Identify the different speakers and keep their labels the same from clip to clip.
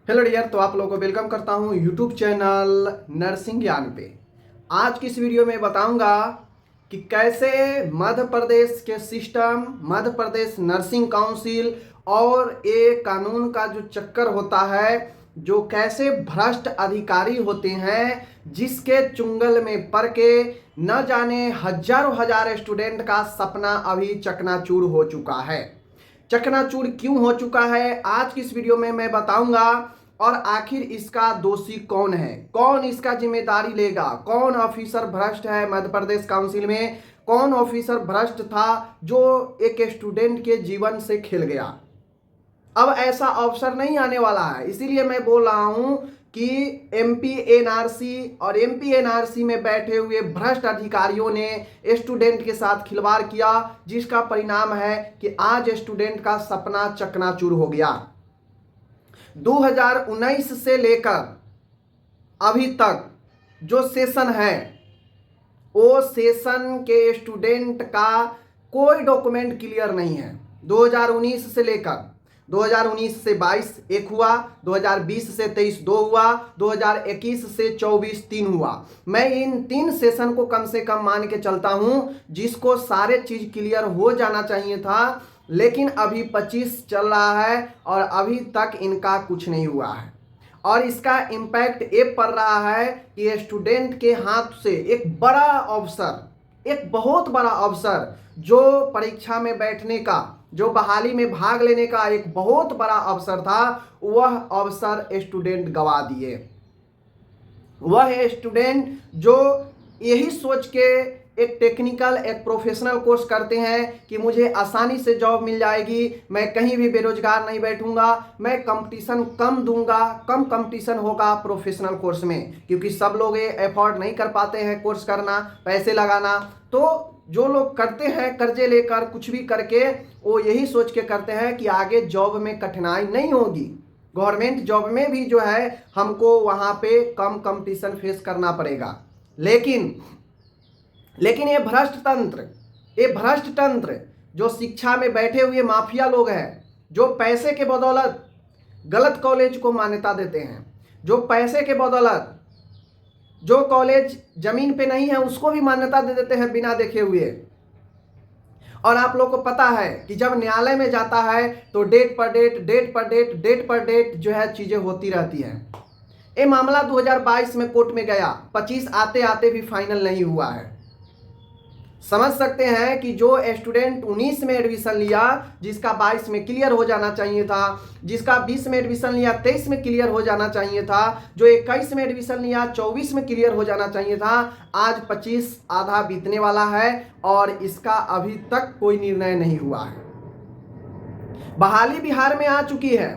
Speaker 1: Hello dear, तो आप लोगों को वेलकम करता हूं यूट्यूब चैनल नर्सिंग ज्ञान पे। आज की इस वीडियो में बताऊंगा कि कैसे मध्य प्रदेश के system, Madhya Pradesh nursing council और एक कानून का जो चक्कर होता है, जो कैसे भ्रष्ट अधिकारी होते हैं जिसके चुंगल में पड़ के न जाने हजारों हजार स्टूडेंट का सपना अभी चकनाचूर हो चुका है। चकनाचूर क्यों हो चुका है आज की इस वीडियो में मैं बताऊंगा। और आखिर इसका दोषी कौन है, कौन इसका जिम्मेदारी लेगा, कौन ऑफिसर भ्रष्ट है मध्य प्रदेश काउंसिल में, कौन ऑफिसर भ्रष्ट था जो एक स्टूडेंट के जीवन से खेल गया। अब ऐसा अवसर नहीं आने वाला है, इसीलिए मैं बोल रहा हूं कि एमपी एनआरसी और एमपी एनआरसी में बैठे हुए भ्रष्ट अधिकारियों ने स्टूडेंट के साथ खिलवाड़ किया, जिसका परिणाम है कि आज स्टूडेंट का सपना चकनाचूर हो गया। 2019 से लेकर अभी तक जो सेशन है, वो सेशन के स्टूडेंट का कोई डॉक्यूमेंट क्लियर नहीं है। 2019 से लेकर 2019 से 22 एक हुआ, 2020 से 23 दो हुआ, 2021 से 24 तीन हुआ। मैं इन तीन सेशन को कम से कम मान के चलता हूं, जिसको सारे चीज क्लियर हो जाना चाहिए था, लेकिन अभी 25 चल रहा है और अभी तक इनका कुछ नहीं हुआ है। और इसका इम्पैक्ट ये पड़ रहा है कि स्टूडेंट के हाथ से एक बड़ा अवसर, एक बहुत बड़ा अवसर, जो परीक्षा में बैठने का, जो बहाली में भाग लेने का एक बहुत बड़ा अवसर था, वह अवसर स्टूडेंट गवा दिए। वह स्टूडेंट जो यही सोच के एक टेक्निकल, एक प्रोफेशनल कोर्स करते हैं कि मुझे आसानी से जॉब मिल जाएगी, मैं कहीं भी बेरोजगार नहीं बैठूंगा, मैं कंपटीशन कम दूंगा, कम कंपटीशन होगा प्रोफेशनल कोर्स में, क्योंकि सब लोग ये एफोर्ड नहीं कर पाते हैं कोर्स करना, पैसे लगाना। तो जो लोग करते हैं कर्जे लेकर कुछ भी करके, वो यही सोच के करते हैं कि आगे जॉब में कठिनाई नहीं होगी, गवर्नमेंट जॉब में भी जो है हमको वहां पे कम कंपटीशन फेस करना पड़ेगा। लेकिन ये भ्रष्ट तंत्र जो शिक्षा में बैठे हुए माफिया लोग हैं, जो पैसे के बदौलत गलत कॉलेज को मान्यता देते हैं, जो पैसे के बदौलत जो कॉलेज जमीन पे नहीं है उसको भी मान्यता दे देते हैं बिना देखे हुए। और आप लोग को पता है कि जब न्यायालय में जाता है तो डेट पर डेट जो है चीजें होती रहती हैं। ये मामला 2022 में कोर्ट में गया, 25 आते आते भी फाइनल नहीं हुआ है। समझ सकते हैं कि जो स्टूडेंट 19 में एडमिशन लिया, जिसका 22 में क्लियर हो जाना चाहिए था, जिसका 20 में एडमिशन लिया 23 में क्लियर हो जाना चाहिए था, जो 21 में एडमिशन लिया 24 में क्लियर हो जाना चाहिए था, आज 25 आधा बीतने वाला है और इसका अभी तक कोई निर्णय नहीं हुआ है। बहाली बिहार में आ चुकी है,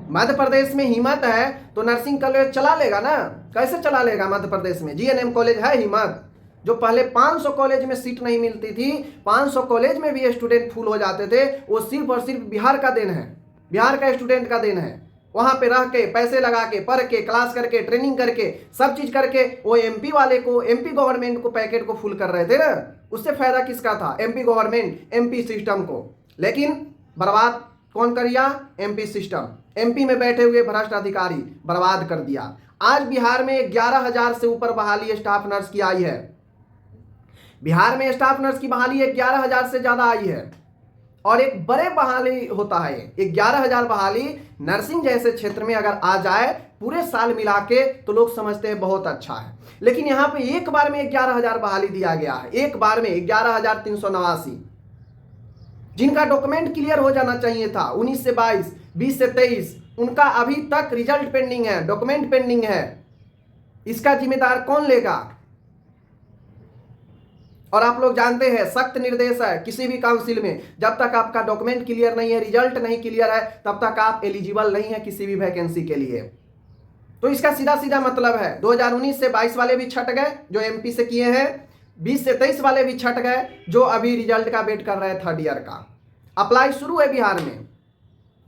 Speaker 1: मध्य प्रदेश में हिम्मत है तो नर्सिंग कॉलेज चला लेगा ना। कैसे चला लेगा? मध्य प्रदेश में जीएनएम कॉलेज है हिम्मत, जो पहले 500 कॉलेज में सीट नहीं मिलती थी, 500 कॉलेज में भी स्टूडेंट फुल हो जाते थे, वो सिर्फ और सिर्फ बिहार का देन है, बिहार का स्टूडेंट का देन है। वहां पे रह के, पैसे लगा के, पढ़ के, क्लास करके, ट्रेनिंग करके, सब चीज करके वो एमपी वाले को, एमपी गवर्नमेंट को पैकेट को फुल कर रहे थे ना। उससे फायदा किसका था? एमपी गवर्नमेंट, एमपी सिस्टम को। लेकिन बर्बाद कौन कर दिया? एमपी सिस्टम, एमपी में बैठे हुए भ्रष्ट अधिकारी बर्बाद कर दिया। आज बिहार में 11,000 से ऊपर बहाली स्टाफ नर्स की आई है। बिहार में स्टाफ नर्स की बहाली 11,000 से ज्यादा आई है। और एक बड़े बहाली होता है, 11,000 बहाली नर्सिंग जैसे क्षेत्र में अगर आ जाए पूरे साल मिला के, तो लोग समझते हैं बहुत अच्छा है। लेकिन यहाँ पे एक बार में 11,000 बहाली दिया गया है, एक बार में 11,389, जिनका डॉक्यूमेंट क्लियर हो जाना चाहिए था 19 से 22, 20 से 23, उनका अभी तक रिजल्ट पेंडिंग है, डॉक्यूमेंट पेंडिंग है। इसका जिम्मेदार कौन लेगा? और आप लोग जानते हैं सख्त निर्देश है किसी भी काउंसिल में, जब तक आपका डॉक्यूमेंट क्लियर नहीं है, रिजल्ट नहीं क्लियर है, तब तक आप एलिजिबल नहीं है किसी भी वैकेंसी के लिए। तो इसका सीधा सीधा मतलब है 2019 से 22 वाले भी छट गए जो एमपी से किए हैं, 20 से 23 वाले भी छट गए जो अभी रिजल्ट का वेट कर रहे हैं थर्ड ईयर का। अप्लाई शुरू है बिहार में।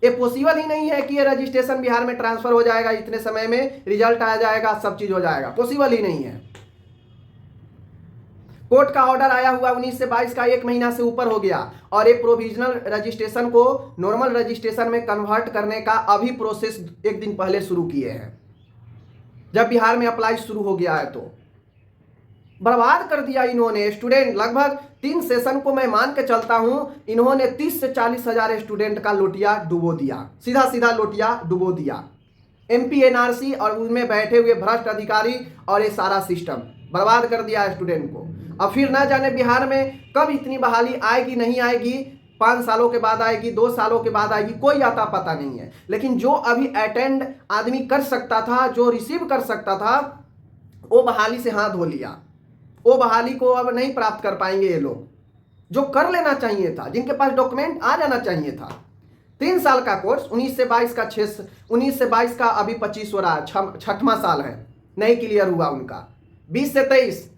Speaker 1: ये पॉसिबल ही नहीं है कि ये रजिस्ट्रेशन बिहार में ट्रांसफर हो जाएगा, इतने समय में रिजल्ट आ जाएगा, सब चीज हो जाएगा, पॉसिबल ही नहीं है। कोर्ट का ऑर्डर आया हुआ 19 से 22 का 1 महीना से ऊपर हो गया और एक प्रोविजनल रजिस्ट्रेशन को नॉर्मल रजिस्ट्रेशन में कन्वर्ट करने का अभी प्रोसेस एक दिन पहले शुरू किए हैं। जब बिहार में अप्लाई शुरू हो गया है तो बर्बाद कर दिया इन्होंने स्टूडेंट। लगभग 3 सेशन को मैं मान के चलता हूं, इन्होंने 30 से 40 हजार स्टूडेंट का लोटिया डुबो दिया, सीधा सीधा लोटिया डुबो दिया। MP NRC और उनमें बैठे हुए भ्रष्ट अधिकारी और ये सारा सिस्टम बर्बाद कर दिया स्टूडेंट को। अब फिर ना जाने बिहार में कब इतनी बहाली आएगी नहीं आएगी, 5 सालों के बाद आएगी, 2 सालों के बाद आएगी, कोई आता पता नहीं है। लेकिन जो अभी अटेंड आदमी कर सकता था, जो रिसीव कर सकता था, वो बहाली से हाथ धो लिया। वो बहाली को अब नहीं प्राप्त कर पाएंगे ये लोग, जो कर लेना चाहिए था, जिनके पास डॉक्यूमेंट आ जाना चाहिए था। 3 साल का कोर्स 19 से 22 का 19 से 22 का अभी 25 हो रहा है, 6वां साल है, नहीं क्लियर हुआ उनका। 20 से 23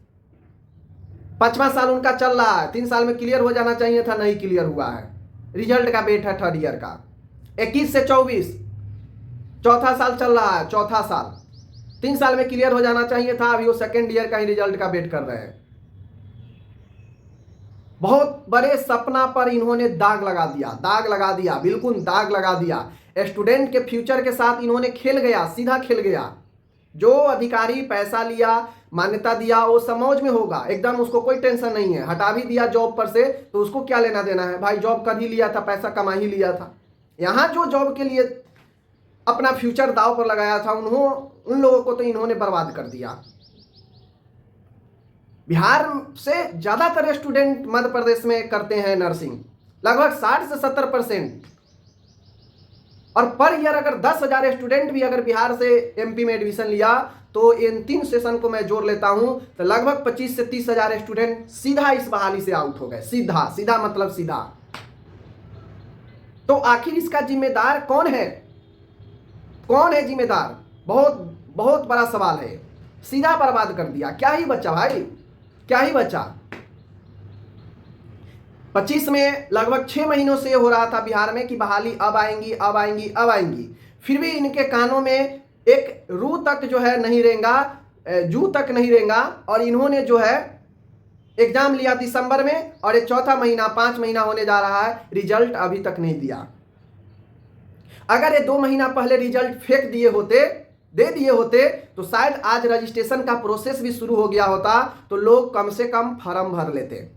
Speaker 1: 5वां साल उनका चल रहा है, 3 साल में क्लियर हो जाना चाहिए था, नहीं क्लियर हुआ है। रिजल्ट का वेट है 3rd ईयर का। 21 से 24 चौथा साल चल रहा है, चौथा साल 3 साल में क्लियर हो जाना चाहिए था, अभी वो 2nd ईयर का ही रिजल्ट का वेट कर रहे हैं। बहुत बड़े सपना पर इन्होंने दाग लगा दिया, दाग लगा दिया, बिल्कुल दाग लगा दिया। स्टूडेंट के फ्यूचर के साथ इन्होंने खेल गया, सीधा खेल गया। जो अधिकारी पैसा लिया, मान्यता दिया, वो समझ में होगा एकदम, उसको कोई टेंशन नहीं है। हटा भी दिया जॉब पर से तो उसको क्या लेना देना है भाई, जॉब कर ही लिया था, पैसा कमा ही लिया था। यहाँ जो जॉब के लिए अपना फ्यूचर दाव पर लगाया था, उन लोगों को तो इन्होंने बर्बाद कर दिया। बिहार से ज्यादातर स्टूडेंट मध्य प्रदेश में करते हैं नर्सिंग, लगभग 60 से 70%। और पर ईयर अगर 10,000 स्टूडेंट भी अगर बिहार से MP में एडमिशन लिया तो इन 3 सेशन को मैं जोड़ लेता हूं तो लगभग 25 से 30 हजार स्टूडेंट सीधा इस बहाली से आउट हो गए। सीधा सीधा मतलब सीधा। तो आखिर इसका जिम्मेदार कौन है? कौन है जिम्मेदार? बहुत बहुत बड़ा सवाल है। सीधा बर्बाद कर दिया। क्या ही बचा भाई, क्या ही बचा। 25 में लगभग 6 महीनों से हो रहा था बिहार में कि बहाली अब आएंगी, अब आएंगी, अब आएंगी। फिर भी इनके कानों में एक रू तक जो है नहीं रेंगा, जू तक नहीं रेंगा। और इन्होंने जो है एग्जाम लिया दिसंबर में और ये 4था महीना 5 महीना होने जा रहा है, रिजल्ट अभी तक नहीं दिया। अगर ये 2 महीना पहले रिजल्ट फेंक दिए होते, दे दिए होते तो शायद आज रजिस्ट्रेशन का प्रोसेस भी शुरू हो गया होता, तो लोग कम से कम फॉर्म भर लेते,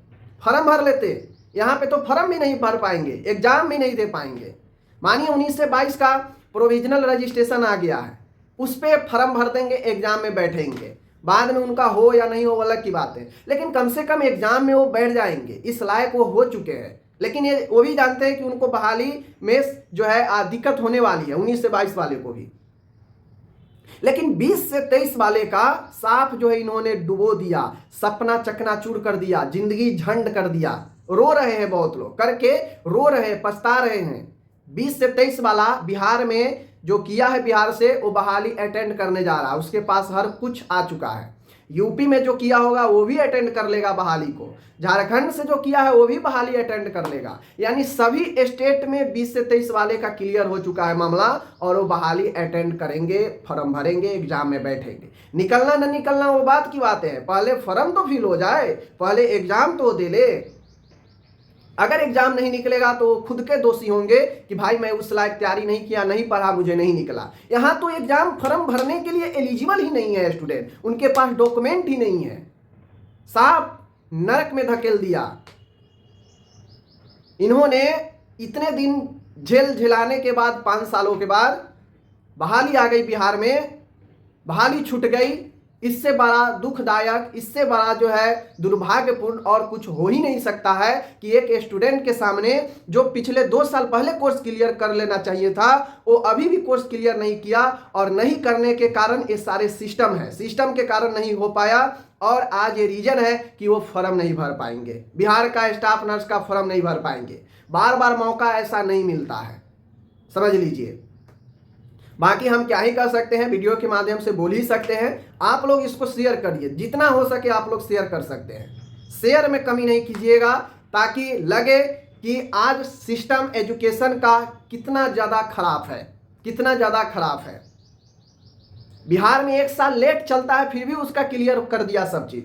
Speaker 1: फॉर्म भर लेते। यहाँ पे तो फॉर्म भी नहीं भर पाएंगे, एग्जाम भी नहीं दे पाएंगे। मानिए 19 से 22 का प्रोविजनल रजिस्ट्रेशन आ गया है, उस पर फॉर्म भर देंगे, एग्जाम में बैठेंगे। बाद में उनका हो या नहीं हो वो अलग की बात है, लेकिन कम से कम एग्जाम में वो बैठ जाएंगे, इस लायक वो हो चुके हैं। लेकिन ये वो भी जानते हैं कि उनको बहाली में जो है दिक्कत होने वाली है, 19 से 22 वाले को भी। लेकिन 20 से 23 वाले का साफ जो है इन्होंने डुबो दिया, सपना चकनाचूर कर दिया, जिंदगी झंड कर दिया। रो रहे हैं बहुत लोग, करके रो रहे हैं, पछता रहे हैं। 20 से 23 वाला बिहार में जो किया है, बिहार से वो बहाली अटेंड करने जा रहा है, उसके पास हर कुछ आ चुका है। यूपी में जो किया होगा वो भी अटेंड कर लेगा बहाली को, झारखंड से जो किया है वो भी बहाली अटेंड कर लेगा। यानी सभी स्टेट में 20 से 23 वाले का क्लियर हो चुका है मामला, और वो बहाली अटेंड करेंगे, फॉर्म भरेंगे, एग्जाम में बैठेंगे। निकलना न निकलना वो बात की बात है, पहले फॉर्म तो फिल हो जाए, पहले एग्जाम तो दे ले। अगर एग्जाम नहीं निकलेगा तो खुद के दोषी होंगे कि भाई मैं उस लायक तैयारी नहीं किया, नहीं पढ़ा, मुझे नहीं निकला। यहाँ तो एग्जाम फॉर्म भरने के लिए एलिजिबल ही नहीं है स्टूडेंट, उनके पास डॉक्यूमेंट ही नहीं है। साफ नरक में धकेल दिया इन्होंने। इतने दिन झेल झेलाने के बाद 5 सालों के बाद बहाली आ गई बिहार में, बहाली छूट गई। इससे बड़ा दुखदायक, इससे बड़ा जो है दुर्भाग्यपूर्ण और कुछ हो ही नहीं सकता है कि एक स्टूडेंट के सामने जो पिछले 2 साल पहले कोर्स क्लियर कर लेना चाहिए था, वो अभी भी कोर्स क्लियर नहीं किया। और नहीं करने के कारण ये सारे सिस्टम है, सिस्टम के कारण नहीं हो पाया। और आज ये रीजन है कि वो फॉर्म नहीं भर पाएंगे, बिहार का स्टाफ नर्स का फॉर्म नहीं भर पाएंगे। बार बार मौका ऐसा नहीं मिलता है, समझ लीजिए। बाकी हम क्या ही कर सकते हैं, वीडियो के माध्यम से बोल ही सकते हैं। आप लोग इसको शेयर करिए, जितना हो सके आप लोग शेयर कर सकते हैं। शेयर में कमी नहीं कीजिएगा, ताकि लगे कि आज सिस्टम एजुकेशन का कितना ज़्यादा खराब है, कितना ज़्यादा खराब है। बिहार में 1 साल लेट चलता है, फिर भी उसका क्लियर कर दिया सब चीज़।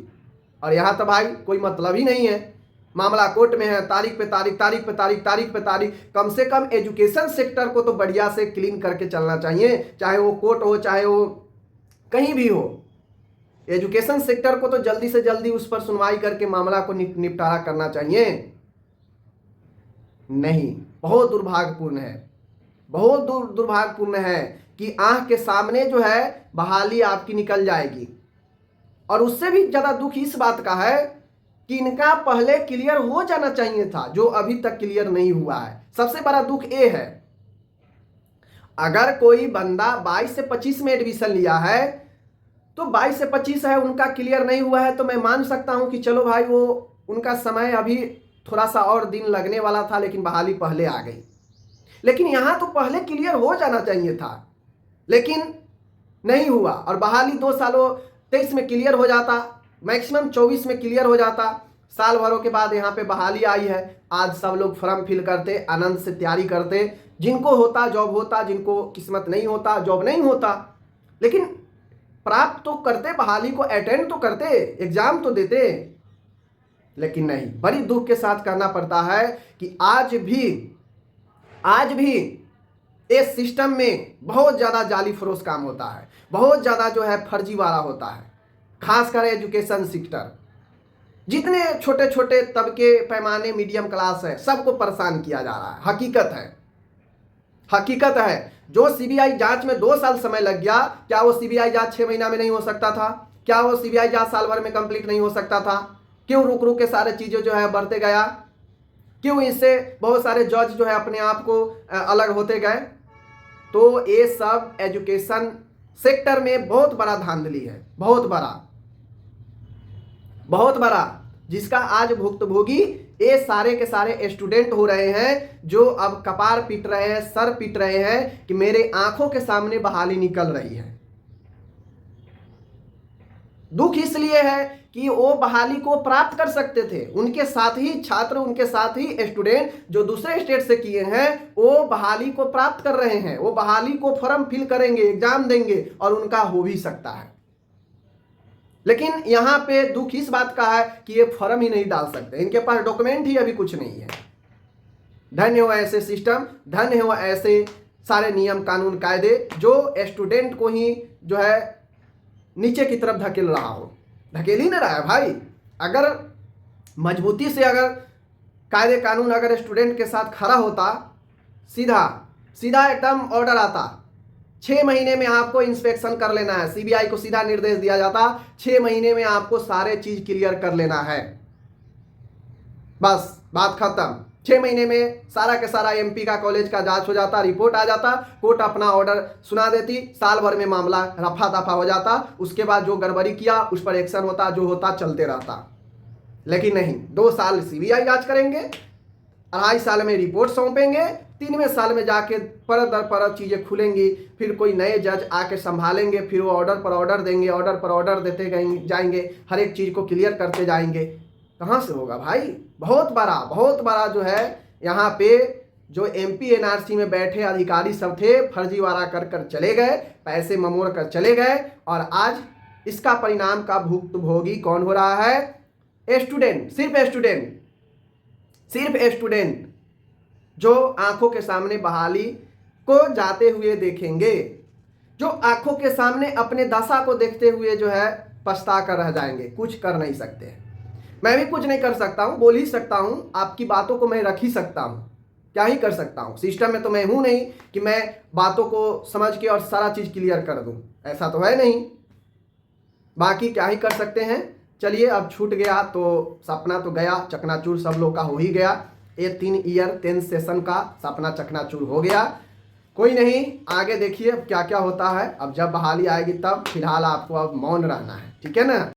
Speaker 1: और यहाँ तो भाई कोई मतलब ही नहीं है, मामला कोर्ट में है, तारीख पे तारीख, तारीख पे तारीख, तारीख पे तारीख। कम से कम एजुकेशन सेक्टर को तो बढ़िया से क्लीन करके चलना चाहिए, चाहे वो कोर्ट हो चाहे वो कहीं भी हो। एजुकेशन सेक्टर को तो जल्दी से जल्दी उस पर सुनवाई करके मामला को निपटारा करना चाहिए। नहीं, बहुत दुर्भाग्यपूर्ण है, बहुत दुर्भाग्यपूर्ण है कि आंख के सामने जो है बहाली आपकी निकल जाएगी। और उससे भी ज़्यादा दुख इस बात का है कि इनका पहले क्लियर हो जाना चाहिए था, जो अभी तक क्लियर नहीं हुआ है। सबसे बड़ा दुख ये है, अगर कोई बंदा 22 से 25 में एडमिशन लिया है तो 22 से 25 है, उनका क्लियर नहीं हुआ है, तो मैं मान सकता हूं कि चलो भाई वो उनका समय अभी थोड़ा सा और दिन लगने वाला था, लेकिन बहाली पहले आ गई। लेकिन यहां तो पहले क्लियर हो जाना चाहिए था, लेकिन नहीं हुआ। और बहाली 2 सालों 23 में क्लियर हो जाता, मैक्सिमम 24 में क्लियर हो जाता। साल भरों के बाद यहाँ पे बहाली आई है। आज सब लोग फॉर्म फिल करते, आनंद से तैयारी करते, जिनको होता जॉब होता, जिनको किस्मत नहीं होता जॉब नहीं होता, लेकिन प्राप्त तो करते, बहाली को अटेंड तो करते, एग्जाम तो देते। लेकिन नहीं, बड़ी दुख के साथ कहना पड़ता है कि आज भी इस सिस्टम में बहुत ज़्यादा जाली फरोश काम होता है, बहुत ज़्यादा जो है फर्जीवाड़ा होता है, खासकर एजुकेशन सेक्टर। जितने छोटे छोटे तबके, पैमाने, मीडियम क्लास है, सबको परेशान किया जा रहा है। हकीकत है। जो सीबीआई जांच में 2 साल समय लग गया, क्या वो सीबीआई जांच 6 महीना में नहीं हो सकता था? क्या वो सीबीआई जांच साल भर में कंप्लीट नहीं हो सकता था? क्यों रुक रुक के सारे चीज़ें जो है बढ़ते गया? क्यों इससे बहुत सारे जज जो है अपने आप को अलग होते गए? तो ये सब एजुकेशन सेक्टर में बहुत बड़ा धांधली है, बहुत बड़ा, जिसका आज भुक्तभोगी ये सारे के सारे स्टूडेंट हो रहे हैं, जो अब कपार पीट रहे हैं, सर पीट रहे हैं कि मेरे आंखों के सामने बहाली निकल रही है। दुख इसलिए है कि वो बहाली को प्राप्त कर सकते थे, उनके साथ ही छात्र, उनके साथ ही स्टूडेंट जो दूसरे स्टेट से किए हैं, वो बहाली को प्राप्त कर रहे हैं, वो बहाली को फॉर्म फिल करेंगे, एग्जाम देंगे और उनका हो भी सकता है। लेकिन यहाँ पे दुख इस बात का है कि ये फॉर्म ही नहीं डाल सकते, इनके पास डॉक्यूमेंट ही अभी कुछ नहीं है। धन्य हो ऐसे सिस्टम, धन्य हो ऐसे सारे नियम कानून कायदे जो स्टूडेंट को ही जो है नीचे की तरफ धकेल रहा हो। धकेल ही नहीं रहा है भाई। अगर मजबूती से अगर कायदे कानून अगर स्टूडेंट के साथ खड़ा होता, सीधा एकदम ऑर्डर आता, 6 महीने में आपको इंस्पेक्शन कर लेना है, सीबीआई को सीधा निर्देश दिया जाता 6 महीने में आपको सारे चीज क्लियर कर लेना है, बस बात खत्म। 6 महीने में सारा के सारा एमपी का कॉलेज का जांच हो जाता, रिपोर्ट आ जाता, कोर्ट अपना ऑर्डर सुना देती, साल भर में मामला रफा दफा हो जाता। उसके बाद जो गड़बड़ी किया उस पर एक्शन होता, जो होता चलते रहता। लेकिन नहीं, 2 साल सीबीआई जांच करेंगे, 2.5 साल में रिपोर्ट सौंपेंगे, 3वें साल में जाके परत दर परत चीज़ें खुलेंगी, फिर कोई नए जज आके संभालेंगे, फिर वो ऑर्डर पर ऑर्डर देंगे, ऑर्डर पर ऑर्डर देते जाएंगे, हर एक चीज़ को क्लियर करते जाएंगे। कहाँ से होगा भाई? बहुत बड़ा जो है यहाँ पे जो एमपी एनआरसी में बैठे अधिकारी सब थे, फर्जीवाड़ा कर चले गए, पैसे ममोड़ कर चले गए, और आज इसका परिणाम का भुक्तभोगी कौन हो रहा है? स्टूडेंट, सिर्फ स्टूडेंट जो आंखों के सामने बहाली को जाते हुए देखेंगे, जो आंखों के सामने अपने दशा को देखते हुए जो है पछता कर रह जाएंगे, कुछ कर नहीं सकते। मैं भी कुछ नहीं कर सकता हूँ, बोल ही सकता हूँ, आपकी बातों को मैं रख ही सकता हूँ, क्या ही कर सकता हूँ। सिस्टम में तो मैं हूँ नहीं कि मैं बातों को समझ के और सारा चीज़ क्लियर कर दूँ, ऐसा तो है नहीं। बाकी क्या ही कर सकते हैं। चलिए, अब छूट गया तो सपना तो गया, चकनाचूर सब लोग का हो ही गया। ये 3 ईयर 10 सेशन का सपना चकनाचूर हो गया। कोई नहीं, आगे देखिए अब क्या क्या होता है। अब जब बहाली आएगी तब, फिलहाल आपको अब मौन रहना है, ठीक है ना।